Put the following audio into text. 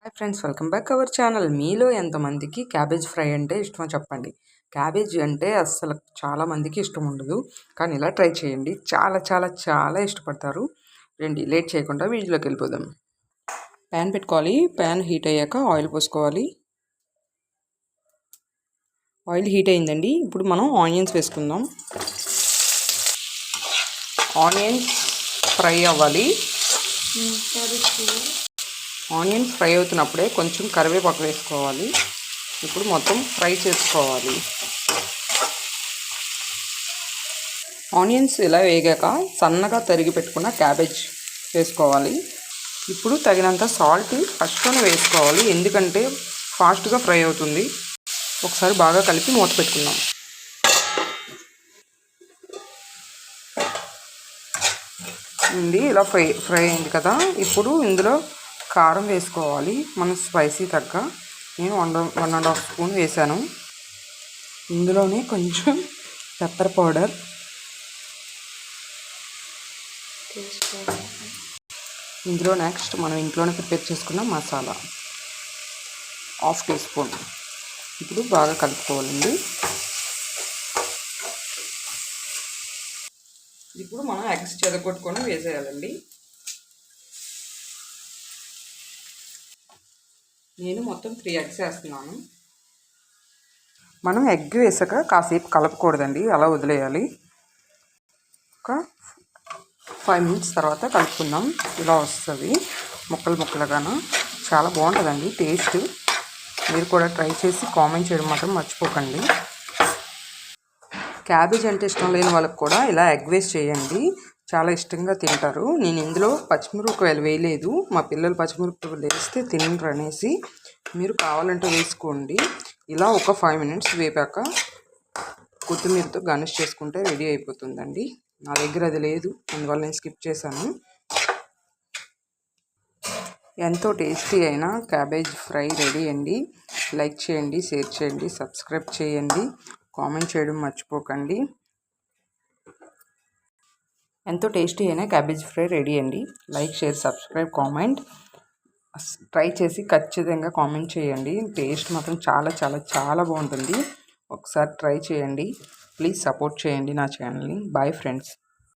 Hi friends, welcome back our channel. మీలో ఎంతమందికి cabbage fry అంటే ఇష్టమో చెప్పండి. క్యాబేజ్ అంటే అస్సలు చాలా మందికి ఇష్టం ఉండదు, కానీ ఇలా ట్రై చేయండి, చాలా చాలా చాలా ఇష్టపడతారు. రండి, లేట్ చేయకుండా వీడియోలోకి వెళ్ళిపోదాం. ప్యాన్ పెట్టుకోవాలి. ప్యాన్ హీట్ అయ్యాక ఆయిల్ పోసుకోవాలి. ఆయిల్ హీట్ అయిందండి. ఇప్పుడు మనం ఆనియన్స్ వేసుకుందాం. ఆనియన్స్ ఫ్రై అవ్వాలి. ఆనియన్స్ ఫ్రై అవుతున్నప్పుడే కొంచెం కరివేపాకు వేసుకోవాలి. ఇప్పుడు మొత్తం ఫ్రై చేసుకోవాలి. ఆనియన్స్ ఇలా వేగాక సన్నగా తరిగి పెట్టుకున్న క్యాబేజ్ వేసుకోవాలి. ఇప్పుడు తగినంత సాల్ట్ ఫస్ట్లోనే వేసుకోవాలి, ఎందుకంటే ఫాస్ట్గా ఫ్రై అవుతుంది. ఒకసారి బాగా కలిపి మూత పెట్టుకుందాం. ఇలా ఫ్రై అయింది కదా. ఇప్పుడు ఇందులో కారం వేసుకోవాలి, మనం స్పైసీ తగ్గ. నేను 1.5 స్పూన్ వేసాను. ఇందులోనే కొంచెం పెప్పర్ పౌడర్, ఇందులో నెక్స్ట్ మనం ఇంట్లోనే ప్రిపేర్ చేసుకున్న మసాలా 1/2 టీ స్పూన్. ఇప్పుడు బాగా కలుపుకోవాలండి. ఇప్పుడు మనం ఎగ్స్ చెదగొట్టుకొని వేసేయాలండి. నేను మొత్తం 3 ఎగ్స్ వేస్తున్నాను. మనం ఎగ్ వేసాక కాసేపు కలపకూడదండి, అలా వదిలేయాలి. ఒక 5 మినిట్స్ తర్వాత కలుపుకుందాం. ఇలా వస్తుంది ముక్కలు ముక్కలుగాను. చాలా బాగుంటుందండి టేస్ట్. మీరు కూడా ట్రై చేసి కామెంట్ చేయడం మాత్రం మర్చిపోకండి. క్యాబేజ్ అంటే ఇష్టం లేని వాళ్ళకి కూడా ఇలా ఎగ్ వేస్ట్ చేయండి, చాలా ఇష్టంగా తింటారు. నేను ఇందులో పచ్చిమిరపకాయలు వేయలేదు, మా పిల్లలు పచ్చిమిరపకాయలు వేస్తే తినరు అనేసి. మీరు కావాలంటే వేసుకోండి. ఇలా ఒక 5 మినిట్స్ వేపాక కొత్తిమీరతో గార్నిష్ చేసుకుంటే రెడీ అయిపోతుందండి. నా దగ్గర అది లేదు, అందువల్ల నేను స్కిప్ చేశాను. ఎంతో టేస్టీ అయిన క్యాబేజ్ ఫ్రై రెడీ అండి. లైక్ చేయండి, షేర్ చేయండి, సబ్స్క్రైబ్ చేయండి, కామెంట్ చేయడం మర్చిపోకండి. ఎంతో టేస్టీ అయిన క్యాబేజ్ ఫ్రై రెడీ అండి. Like, share, subscribe, comment. Try చేసి ఖచ్చితంగా కామెంట్ చేయండి. టేస్ట్ మాత్రం చాలా చాలా చాలా బాగుంటుంది. ఒకసారి ట్రై చేయండి. ప్లీజ్ సపోర్ట్ చేయండి నా ఛానల్ని. Bye friends.